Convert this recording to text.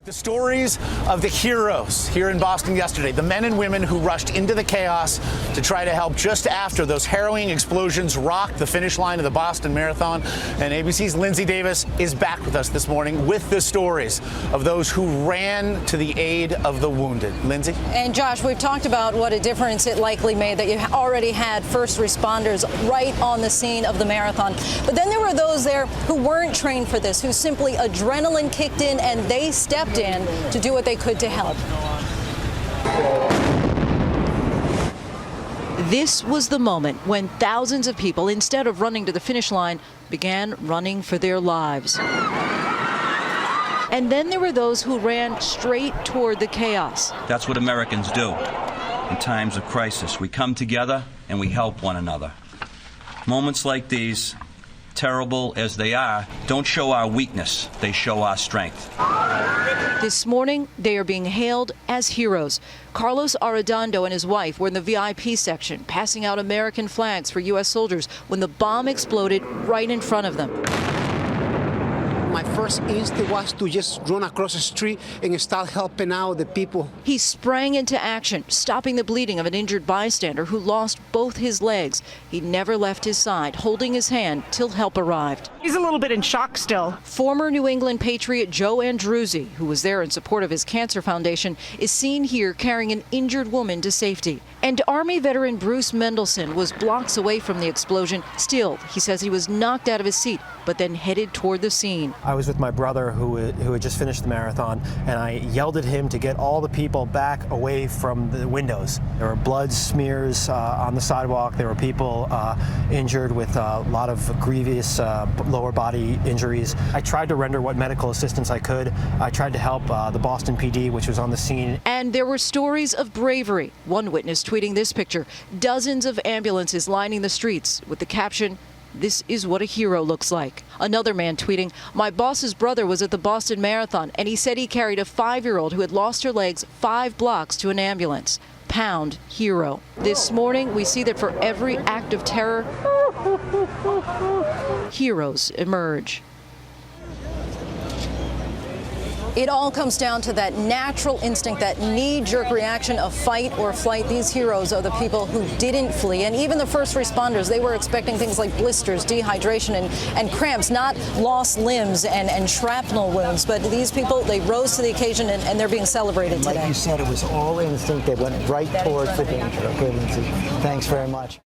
The stories of the heroes here in Boston yesterday, the men and women who rushed into the chaos to try to help just after those harrowing explosions rocked the finish line of the Boston Marathon. And ABC's Lindsay Davis is back with us this morning with the stories of those who ran to the aid of the wounded. Lindsay? And Josh, we've talked about what a difference it likely made that you already had first responders right on the scene of the marathon. But then there were those there who weren't trained for this, who simply adrenaline kicked in and they stepped in to do what they could to help. This was the moment when thousands of people, instead of running to the finish line, began running for their lives. And then there were those who ran straight toward the chaos. That's what Americans do. In times of crisis, we come together and we help one another. Moments like these, terrible as they are, don't show our weakness, they show our strength. This morning, they are being hailed as heroes. Carlos Arredondo and his wife were in the VIP section, passing out American flags for U.S. soldiers when the bomb exploded right in front of them. My first instinct was to just run across the street and start helping out the people. He sprang into action, stopping the bleeding of an injured bystander who lost both his legs. He never left his side, holding his hand till help arrived. He's a little bit in shock still. Former New England Patriot Joe Andruzzi, who was there in support of his cancer foundation, is seen here carrying an injured woman to safety. And Army veteran Bruce Mendelson was blocks away from the explosion. Still, he says he was knocked out of his seat, but then headed toward the scene. I was with my brother who had just finished the marathon, and I yelled at him to get all the people back away from the windows. There were blood smears on the sidewalk. There were people injured with a lot of grievous lower body injuries. I tried to render what medical assistance I could. I tried to help the Boston PD, which was on the scene. And there were stories of bravery. One witness tweeting this picture, dozens of ambulances lining the streets with the caption, "This is what a hero looks like." Another man tweeting, "My boss's brother was at the Boston Marathon and he said he carried a 5-year-old who had lost her legs 5 blocks to an ambulance." Pound hero. This morning we see that for every act of terror, heroes emerge. It all comes down to that natural instinct, that knee-jerk reaction of fight or flight. These heroes are the people who didn't flee. And even the first responders, they were expecting things like blisters, dehydration, and cramps, not lost limbs and shrapnel wounds. But these people, they rose to the occasion, and they're being celebrated today. Like you said, it was all instinct. They went right towards the danger. Okay, Lindsay, thanks very much.